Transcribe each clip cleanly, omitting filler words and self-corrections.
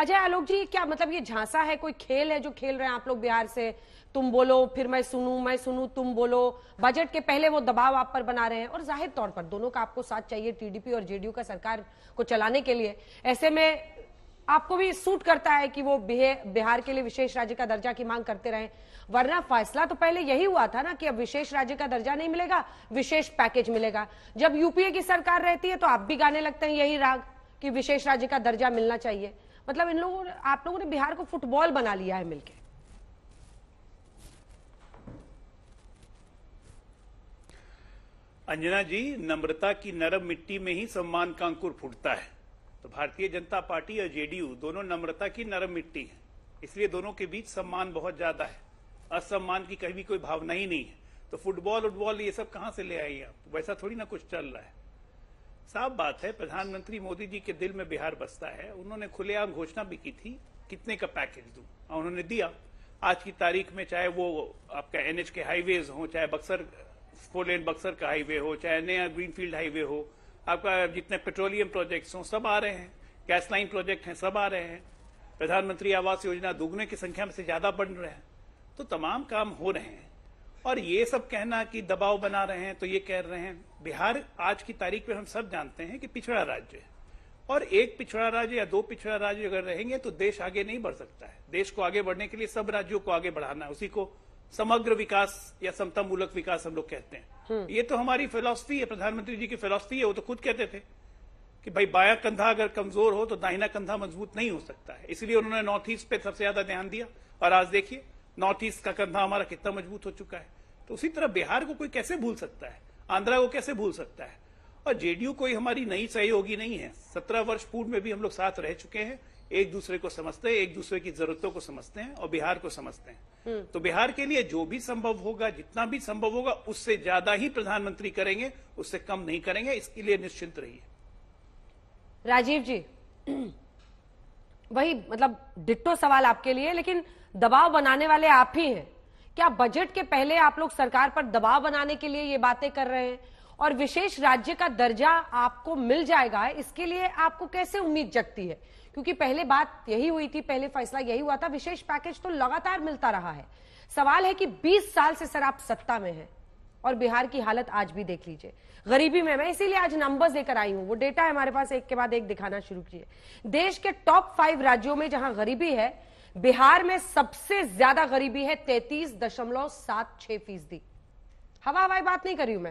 अजय आलोक जी, क्या मतलब ये झांसा है, कोई खेल है जो खेल रहे हैं आप लोग बिहार से? तुम बोलो फिर मैं सुनूं तुम बोलो। बजट के पहले वो दबाव आप पर बना रहे हैं और जाहिर तौर पर दोनों का आपको साथ चाहिए, टीडीपी और जेडीयू का सरकार को चलाने के लिए। ऐसे में आपको भी सूट करता है कि वो बिहार के लिए विशेष राज्य का दर्जा की मांग करते रहे, वरना फैसला तो पहले यही हुआ था ना कि अब विशेष राज्य का दर्जा नहीं मिलेगा, विशेष पैकेज मिलेगा। जब यूपीए की सरकार रहती है तो आप भी गाने लगते हैं यही राग कि विशेष राज्य का दर्जा मिलना चाहिए। मतलब इन लोगों आप लोगों ने बिहार को फुटबॉल बना लिया है मिलके। अंजना जी, नम्रता की नरम मिट्टी में ही सम्मान का अंकुर फूटता है। तो भारतीय जनता पार्टी और जेडीयू दोनों नम्रता की नरम मिट्टी है, इसलिए दोनों के बीच सम्मान बहुत ज्यादा है, असम्मान की कभी कोई भावना ही नहीं है। तो फुटबॉल ये सब कहां से ले आई आप? वैसा थोड़ी ना कुछ चल रहा है। साफ बात है, प्रधानमंत्री मोदी जी के दिल में बिहार बसता है। उन्होंने खुलेआम घोषणा भी की थी कितने का पैकेज दूं, और उन्होंने दिया। आज की तारीख में चाहे वो आपका एनएच के हाईवेज हो, चाहे बक्सर 4 लेन बक्सर का हाईवे हो, चाहे नया ग्रीनफील्ड हाईवे हो, आपका जितने पेट्रोलियम प्रोजेक्ट्स हों सब आ रहे हैं, गैस लाइन प्रोजेक्ट हैं सब आ रहे हैं, प्रधानमंत्री आवास योजना दुगने की संख्या में से ज्यादा बढ़ रहे हैं। तो तमाम काम हो रहे हैं। और ये सब कहना कि दबाव बना रहे हैं, तो ये कह रहे हैं बिहार आज की तारीख में हम सब जानते हैं कि पिछड़ा राज्य है, और एक पिछड़ा राज्य या दो पिछड़ा राज्य अगर रहेंगे तो देश आगे नहीं बढ़ सकता है। देश को आगे बढ़ने के लिए सब राज्यों को आगे बढ़ाना है, उसी को समग्र विकास या समतामूलक विकास हम लोग कहते हैं। ये तो हमारी फिलॉसफी है, प्रधानमंत्री जी की फिलॉसफी है। वो तो खुद कहते थे कि भाई बायां कंधा अगर कमजोर हो तो दाहिना कंधा मजबूत नहीं हो सकता है, इसलिए उन्होंने नॉर्थ ईस्ट पे सबसे ज्यादा ध्यान दिया। और आज देखिए नॉर्थ ईस्ट का कंधा हमारा कितना मजबूत हो चुका है। तो उसी तरह बिहार को कोई कैसे भूल सकता है, आंध्रा को कैसे भूल सकता है। और जेडीयू कोई हमारी नई सहयोगी नहीं है। 17 वर्ष पूर्व में भी हम लोग साथ रह चुके हैं, एक दूसरे को समझते हैं, एक दूसरे की जरूरतों को समझते हैं और बिहार को समझते हैं। तो बिहार के लिए जो भी संभव होगा, जितना भी संभव होगा, उससे ज्यादा ही प्रधानमंत्री करेंगे, उससे कम नहीं करेंगे। इसके लिए निश्चिंत रहिए। राजीव जी, वही मतलब डिट्टो सवाल आपके लिए, लेकिन दबाव बनाने वाले आप ही हैं। क्या बजट के पहले आप लोग सरकार पर दबाव बनाने के लिए ये बातें कर रहे हैं, और विशेष राज्य का दर्जा आपको मिल जाएगा, इसके लिए आपको कैसे उम्मीद जगती है? क्योंकि पहले बात यही हुई थी, पहले फैसला यही हुआ था, विशेष पैकेज तो लगातार मिलता रहा है। सवाल है कि 20 साल से सर आप सत्ता में हैं और बिहार की हालत आज भी देख लीजिए, गरीबी में। मैं इसीलिए आज नंबर्स लेकर आई हूं, वो डेटा है हमारे पास, एक के बाद एक दिखाना शुरू किए। देश के टॉप 5 राज्यों में जहां गरीबी है, बिहार में सबसे ज्यादा गरीबी है, 33.76%। हवाई बात नहीं कर रही हूं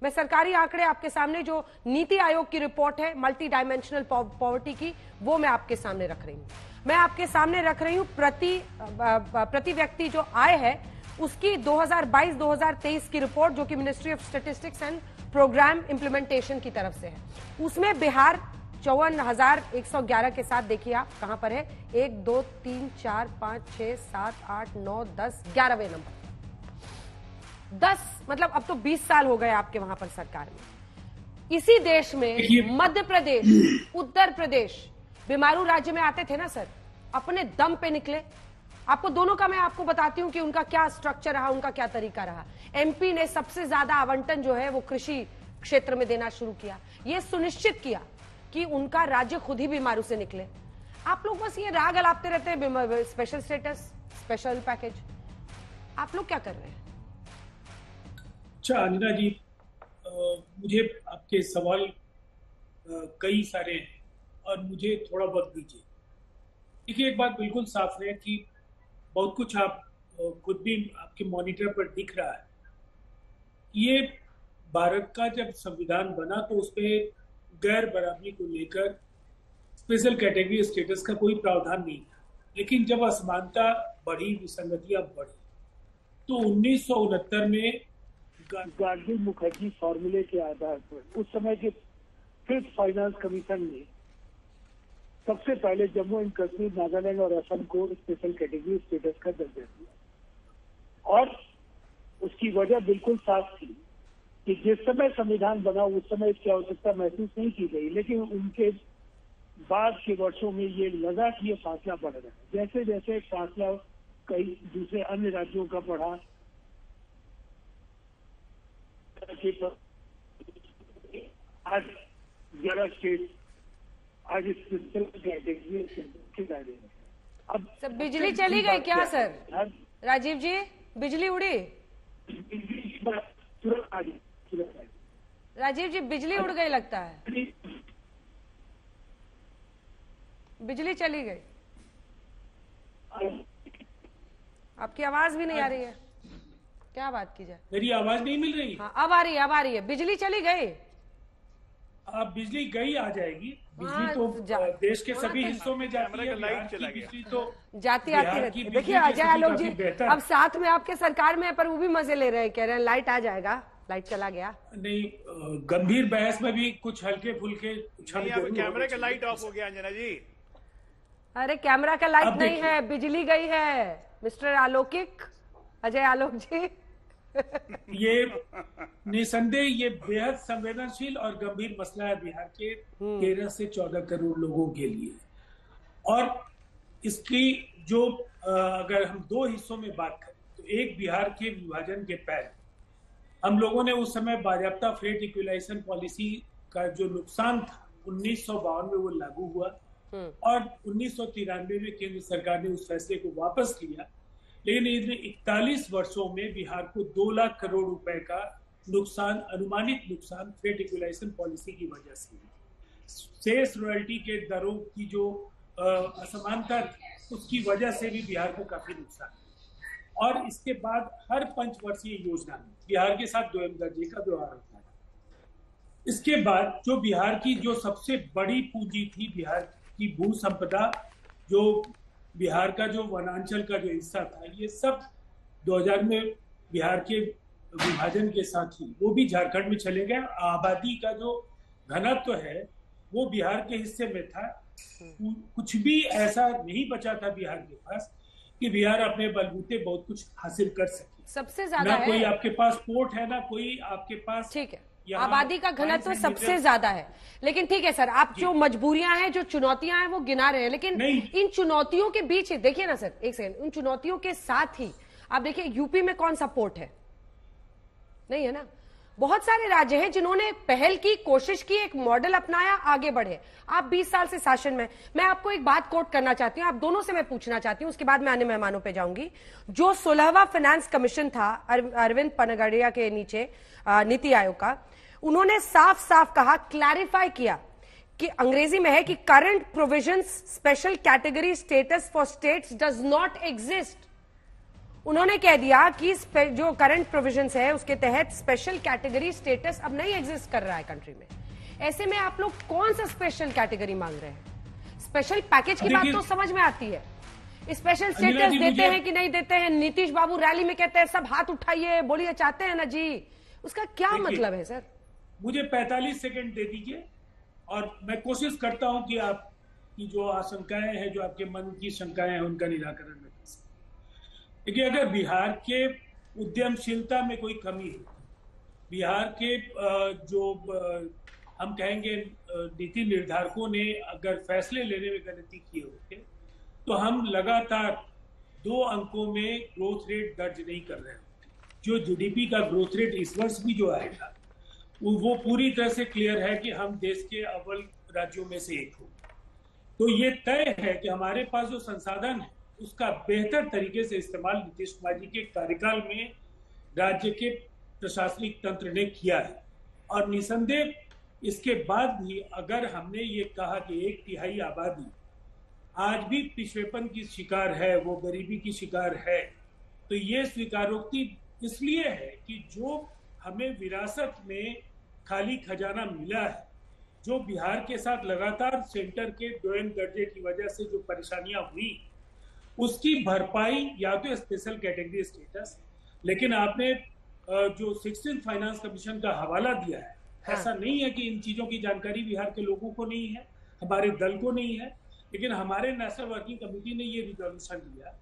मैं सरकारी आंकड़े आपके सामने, जो नीति आयोग की रिपोर्ट है मल्टी डायमेंशनल पॉवर्टी की, वो मैं आपके सामने रख रही हूं। मैं आपके सामने रख रही हूं प्रति व्यक्ति जो आय है उसकी 2022-2023 की रिपोर्ट, जो कि ministry of statistics and programme implementation की तरफ से है। उसमें बिहार 54,111 के साथ, देखिए आप कहां पर है, 1 2 3 4 5 6 7 8 9 10 11वें नंबर। 10 मतलब अब तो 20 साल हो गए आपके वहां पर सरकार में। इसी देश में मध्य प्रदेश, उत्तर प्रदेश बीमारू राज्य में आते थे ना सर, अपने दम पे निकले। आपको दोनों का मैं आपको बताती हूं कि उनका क्या स्ट्रक्चर रहा, उनका क्या तरीका रहा। एमपी ने सबसे ज्यादा आवंटन जो है वो कृषि क्षेत्र में देना शुरू किया, ये सुनिश्चित किया कि उनका राज्य खुद ही बीमारू से निकले। आप लोग बस ये राग अलापते रहते हैं, स्पेशल स्टेटस, स्पेशल पैकेज। आप लोग क्या कर रहे हैं? अच्छा अंजना जी, मुझे आपके सवाल कई सारे हैं और मुझे थोड़ा बहुत दीजिए। देखिए, एक बात बिल्कुल साफ है कि बहुत कुछ आप खुद भी आपके मॉनिटर पर दिख रहा है। ये भारत का जब संविधान बना तो उसपे गैर बराबरी को लेकर स्पेशल कैटेगरी स्टेटस का कोई प्रावधान नहीं था, लेकिन जब असमानता बढ़ी, विसंगतियां बढ़ी, तो 1969 में गांधी मुखर्जी फॉर्मूले के आधार पर उस समय के 5th फाइनेंस कमीशन ने सबसे पहले जम्मू एंड कश्मीर, नागालैंड और असम को स्पेशल कैटेगरी स्टेटस का दर्जा दिया। और उसकी वजह बिल्कुल साफ थी कि जिस समय संविधान बना उस समय इसकी आवश्यकता महसूस नहीं की गई, लेकिन उनके बाद के वर्षों में ये लगा कि ये फासला बढ़ रहा है। जैसे जैसे फासला कई दूसरे अन्य राज्यों का बढ़ा, आज 11 स्टेट आज स्पेशल कैटेगरी चिल्ला रहे हैं। अब सर बिजली चली गई क्या सर? हर राजीव जी, बिजली उड़ी? तुरंत आ गई। राजीव जी, बिजली उड़ गई लगता है, बिजली चली गई, आपकी आवाज भी नहीं आ रही है, क्या बात की जाए? मेरी आवाज नहीं मिल रही? हाँ अब आ रही है, अब आ रही है। बिजली चली गई? अब बिजली गई आ जाएगी। बिजली हाँ, तो देश के हाँ, सभी तो हिस्सों में जाती है। लाइट बिहार की चला गया। बिजली तो जाती बिहार आती की रहती है। बिजली देखिए की अजय स्थिति आलोक जी काफी बेहतर अब साथ में आपके सरकार में है, पर वो भी मजे ले रहे हैं, कह रहे हैं लाइट आ जाएगा, लाइट चला गया। नहीं, गंभीर बहस में भी कुछ हल्के फुल्के नहीं, अब कैमरे का लाइट ऑफ हो गया अंजना जी। अरे कैमरा का लाइट अब नहीं देखिए। है, बिजली गई है मिस्टर आलोकिक, अजय आलोक जी। ये निसंदेह ये बेहद संवेदनशील और गंभीर मसला है बिहार के 13 से 14 करोड़ लोगों के लिए। और इसकी जो अगर हम दो हिस्सों में बात करें तो एक बिहार के विभाजन के पहले हम लोगों ने उस समय बाजाप्ता फ्रेट इक्विलाइजेशन पॉलिसी का जो नुकसान था 1952 में वो लागू हुआ और 1993 में केंद्र सरकार ने उस फैसले को वापस लिया। लेकिन इन 41 वर्षों में बिहार को 2 लाख करोड़ रुपए का नुकसान, अनुमानित नुकसान फ्रेट इक्विलाइजेशन पॉलिसी की वजह से, शेष रॉयल्टी के दरों की जो असमानता उसकी वजह से भी बिहार को काफी नुकसान है। और इसके बाद हर पंचवर्षीय योजना में बिहार के साथ दोयम दर्जे का व्यवहार होता है। इसके बाद जो बिहार की जो सबसे बड़ी पूंजी थी, बिहार की भू संपदा, जो बिहार का जो वनांचल का जो हिस्सा था, ये सब 2000 में बिहार के विभाजन के साथ ही वो भी झारखंड में चले गए। आबादी का जो घनत्व है वो बिहार के हिस्से में था। कुछ भी ऐसा नहीं बचा था बिहार के पास कि बिहार अपने बलबूते बहुत कुछ हासिल कर सके। सबसे ज्यादा ना कोई है, आपके पास पोर्ट है, ना कोई आपके पास, ठीक है, यहाँ आबादी का घनत्व माइंस एंड सबसे मिनरल्स। ज्यादा है। लेकिन ठीक है सर, आप जो मजबूरियां हैं, जो चुनौतियां हैं वो गिना रहे हैं, लेकिन नहीं। इन चुनौतियों के बीच देखिए ना सर, एक सेकंड, उन चुनौतियों के साथ ही आप देखिए यूपी में कौन सा पोर्ट है? नहीं है ना। बहुत सारे राज्य हैं जिन्होंने पहल की, कोशिश की, एक मॉडल अपनाया, आगे बढ़े। आप 20 साल से शासन में। मैं आपको एक बात कोट करना चाहती हूं, आप दोनों से मैं पूछना चाहती हूं, उसके बाद मैं अन्य मेहमानों पे जाऊंगी। जो 16वां फाइनेंस कमीशन था अरविंद पनगड़िया के नीचे, नीति आयोग का, उन्होंने साफ साफ कहा, क्लैरिफाई किया कि अंग्रेजी में है कि current provisions special category status for states does not exist. उन्होंने कह दिया कि जो करंट प्रोविजंस है उसके तहत स्पेशल कैटेगरी स्टेटस अब नहीं एग्जिस्ट कर रहा है कंट्री में। ऐसे में आप लोग कौन सा स्पेशल कैटेगरी मांग रहे हैं? स्पेशल पैकेज की बात तो समझ में आती है, स्पेशल स्टेटस देते हैं कि नहीं देते हैं? नीतीश बाबू रैली में कहते हैं सब हाथ उठाइए, बोलिए चाहते हैं ना जी, उसका क्या मतलब है सर? मुझे 45 सेकंड दे दीजिए और मैं कोशिश करता हूं कि आपकी जो आशंकाएं हैं, जो आपके मन की शंकाएं हैं, उनका निराकरण मैं कर सकूं। देखिए, अगर बिहार के उद्यमशीलता में कोई कमी है, बिहार के जो हम कहेंगे नीति निर्धारकों ने अगर फैसले लेने में गलती की होती, तो हम लगातार 2 अंकों में ग्रोथ रेट दर्ज नहीं कर रहे होते। जो जीडीपी का ग्रोथ रेट इस वर्ष भी जो आएगा वो पूरी तरह से क्लियर है कि हम देश के अव्वल राज्यों में से एक होंगे। तो ये तय है कि हमारे पास जो संसाधन है उसका बेहतर तरीके से इस्तेमाल नीतीश कुमार जी के कार्यकाल में राज्य के प्रशासनिक तंत्र ने किया है। और निसंदेह इसके बाद भी अगर हमने ये कहा कि 1/3 आबादी आज भी पिछड़ेपन की शिकार है, वो गरीबी की शिकार है, तो ये स्वीकारोक्ति इसलिए है कि जो हमें विरासत में खाली खजाना मिला है, जो बिहार के साथ लगातार सेंटर के दोयम दर्जे की वजह से जो परेशानियां हुई, उसकी भरपाई या तो स्पेशल कैटेगरी स्टेटस, लेकिन आपने जो 16th फाइनेंस कमीशन का हवाला दिया है, ऐसा नहीं है कि इन चीजों की जानकारी बिहार के लोगों को नहीं है, हमारे दल को नहीं है, लेकिन हमारे नेशनल वर्किंग कमेटी ने ये रिजोल्यूशन लिया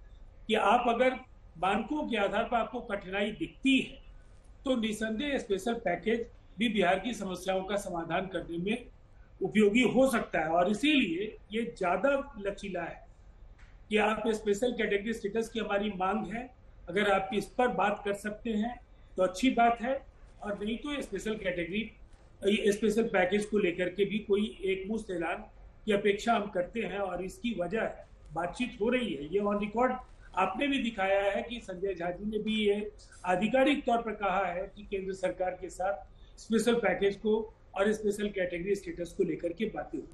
कि आप अगर मानकों के आधार पर आपको कठिनाई दिखती है तो निसंदेह स्पेशल पैकेज भी बिहार की समस्याओं का समाधान करने में उपयोगी हो सकता है। और इसीलिए ये ज्यादा लचीला है कि आप स्पेशल कैटेगरी स्टेटस की हमारी मांग है, अगर आप इस पर बात कर सकते हैं तो अच्छी बात है, और नहीं तो स्पेशल कैटेगरी स्पेशल पैकेज को लेकर के भी कोई एक मुश्त ऐलान की अपेक्षा हम करते हैं और इसकी वजह है, बातचीत हो रही है, ये ऑन रिकॉर्ड आपने भी दिखाया है कि संजय झा जी ने भी ये आधिकारिक तौर पर कहा है कि केंद्र सरकार के साथ स्पेशल पैकेज को और स्पेशल कैटेगरी स्टेटस को लेकर के बातें हुई।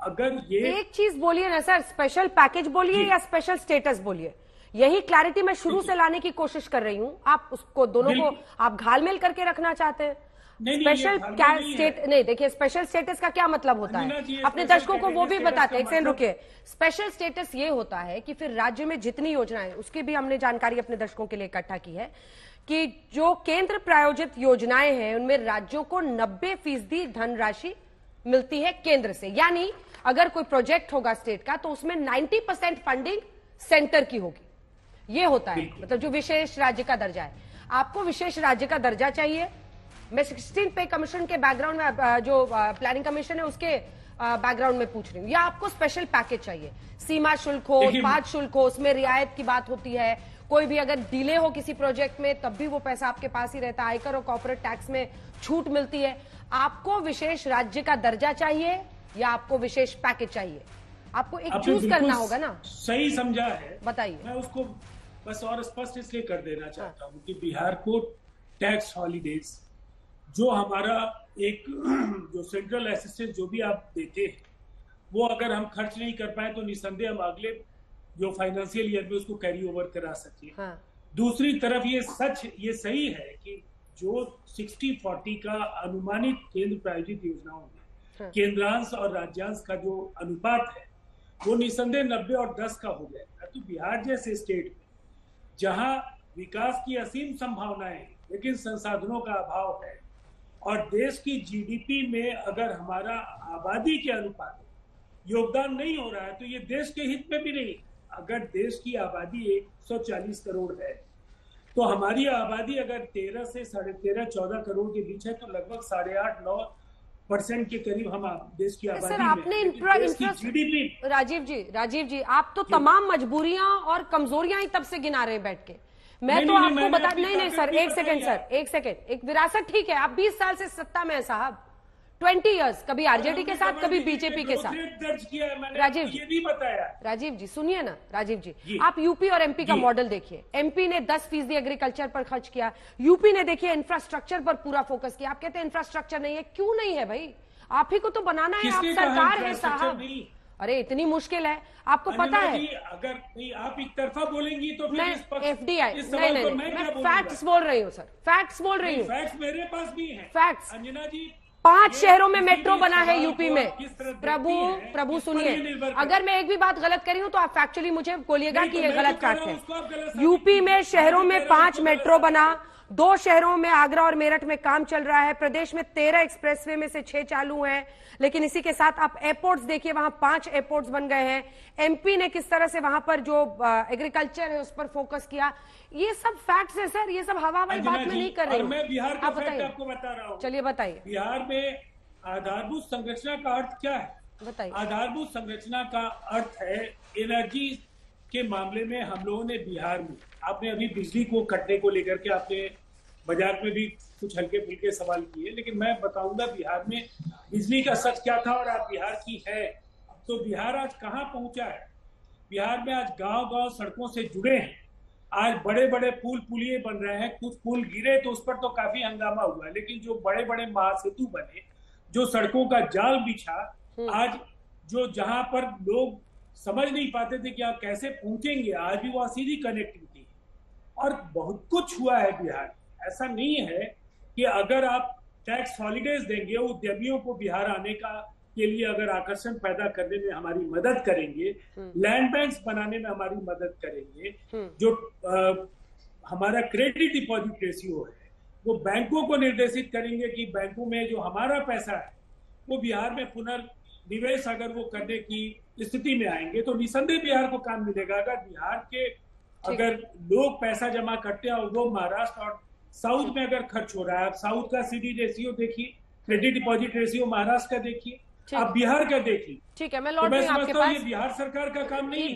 अगर ये एक चीज बोलिए ना सर, स्पेशल पैकेज बोलिए या स्पेशल स्टेटस बोलिए, यही क्लैरिटी मैं शुरू से लाने की कोशिश कर रही हूँ। आप उसको दोनों को आप घालमेल करके रखना चाहते हैं। स्पेशल नहीं, देखिए स्पेशल स्टेटस का क्या मतलब होता है, अपने दर्शकों को वो भी बताते हैं। एक सेकंड रुकिए। स्पेशल स्टेटस ये होता है कि फिर राज्य में जितनी योजनाएं, उसकी भी हमने जानकारी अपने दर्शकों के लिए इकट्ठा की है कि जो केंद्र प्रायोजित योजनाएं हैं उनमें राज्यों को 90% धनराशि मिलती है केंद्र से। यानी अगर कोई प्रोजेक्ट होगा स्टेट का तो उसमें 90% फंडिंग सेंटर की होगी। ये होता है, मतलब जो विशेष राज्य का दर्जा है। आपको विशेष राज्य का दर्जा चाहिए। मैं 16 पे कमीशन के बैकग्राउंड में, जो प्लानिंग कमीशन है उसके बैकग्राउंड में पूछ रही हूँ, या आपको स्पेशल पैकेज चाहिए? सीमा शुल्क हो, उत्पाद शुल्क हो, उसमें रियायत की बात होती है। कोई भी अगर डिले हो किसी प्रोजेक्ट में तब भी वो पैसा आपके पास ही रहता है। आयकर और कॉर्पोरेट टैक्स में छूट मिलती है। आपको विशेष राज्य का दर्जा चाहिए या आपको विशेष पैकेज चाहिए? आपको एक चूज करना होगा ना। सही समझा है, बताइए। मैं उसको बस और स्पष्ट इसलिए कर देना चाहता हूँ कि बिहार को टैक्स हॉलीडेज जो हमारा एक जो सेंट्रल असिस्टेंस जो भी आप देते हैं वो अगर हम खर्च नहीं कर पाए तो निसंदेह हम अगले जो फाइनेंशियल ईयर में उसको कैरी ओवर करा सके। दूसरी तरफ ये सही है कि जो 60-40 का अनुमानित केंद्र प्रायोजित योजनाओं में केंद्रांश और राज्यांश का जो अनुपात है वो निसंदेह 90 और 10 का हो गया। तो बिहार जैसे स्टेट में जहां विकास की असीम संभावनाएं हैं लेकिन संसाधनों का अभाव है और देश की जीडीपी में अगर हमारा आबादी के अनुपात योगदान नहीं हो रहा है तो ये देश के हित में भी नहीं। अगर देश की आबादी 140 करोड़ है तो हमारी आबादी अगर 13 से 13.5-14 करोड़ के बीच है तो लगभग 8.5-9% के करीब हम देश की आबादी सर, आपने जीडीपी। राजीव जी आप तो तमाम मजबूरियां और कमजोरियां ही तब से गिना रहे हैं बैठ के। मैं तो आपको बता नहीं सर, एक सेकंड, एक विरासत ठीक है। आप 20 साल से सत्ता में है साहब, 20 इयर्स, कभी आरजेडी के साथ कभी बीजेपी के साथ। दर्ज किया है मैंने, राजीव ये भी बताया। राजीव जी सुनिए ना, राजीव जी आप यूपी और एमपी का मॉडल देखिए। एमपी ने 10% एग्रीकल्चर पर खर्च किया, यूपी ने देखिए इंफ्रास्ट्रक्चर पर पूरा फोकस किया। आप कहते हैं इंफ्रास्ट्रक्चर नहीं है, क्यों नहीं है भाई? आप ही को तो बनाना है, आप सरकार है साहब। अरे इतनी मुश्किल है, आपको पता है। अगर नहीं आप एक तरफा बोलेंगी तो मैं एफडीआई नहीं, मैं फैक्ट्स बोल रही हूँ सर, फैक्ट्स बोल रही हूँ। फैक्ट्स मेरे पास भी हैं। फैक्ट्स। अंजना जी 5 शहरों में मेट्रो बना है यूपी में। प्रभु सुनिए, अगर मैं एक भी बात गलत करी हूं तो आप फैक्चुअली मुझे बोलिएगा कि ये गलत फैक्ट है। यूपी में शहरों में 5 मेट्रो बना, 2 शहरों में आगरा और मेरठ में काम चल रहा है। प्रदेश में 13 एक्सप्रेसवे में से 6 चालू हैं। लेकिन इसी के साथ आप एयरपोर्ट्स देखिए, वहां 5 एयरपोर्ट्स बन गए हैं। एमपी ने किस तरह से वहां पर जो एग्रीकल्चर है उस पर फोकस किया। ये सब फैक्ट्स है सर, ये सब हवाई बात में नहीं कर रही हूं। मैं बिहार का फैक्ट आपको बता रहा हूं। चलिए बताइए। बिहार में आधारभूत संरचना का अर्थ क्या है? बताइए। आधारभूत संरचना का अर्थ है एनर्जी के मामले में हम लोगों ने बिहार में, आपने अभी बिजली को कटने को लेकर के आपने बाजार में भी कुछ हल्के फुल्के सवाल किए, लेकिन मैं बताऊंगा बिहार में बिजली का सच क्या था और आप बिहार की है तो बिहार आज कहाँ पहुंचा है। बिहार में आज गांव-गांव सड़कों से जुड़े हैं। आज बड़े बड़े पुल पुलिये बन रहे हैं। कुछ पुल गिरे तो उस पर तो काफी हंगामा हुआ, लेकिन जो बड़े बड़े महासेतु बने, जो सड़कों का जाल बिछा, आज जो जहां पर लोग समझ नहीं पाते थे कि आप कैसे पहुंचेंगे, आज भी वहां सीधी कनेक्टिविटी है और बहुत कुछ हुआ है बिहार। ऐसा नहीं है कि अगर आप टैक्स हॉलीडेज देंगे, उद्यमियों को बिहार आने के लिए अगर आकर्षण पैदा करने में हमारी मदद करेंगे, लैंड बैंक्स बनाने में हमारी मदद करेंगे, जो हमारा क्रेडिट डिपॉजिट रेशियो है वो बैंकों को निर्देशित करेंगे कि बैंकों में जो हमारा पैसा है वो बिहार में पुनर्निवेश अगर वो करने की स्थिति में आएंगे तो निसंदेह बिहार को काम मिलेगा। अगर बिहार के अगर लोग पैसा जमा करते हैं और वो महाराष्ट्र और साउथ में अगर खर्च हो रहा है, आप साउथ का सीडी रेशियो देखिए, क्रेडिट डिपॉजिट रेशियो महाराष्ट्र का देखिए, आप बिहार का देखिए। ठीक है, मैं लौट रही हूं आपके पास। ये बिहार सरकार का काम नहीं है।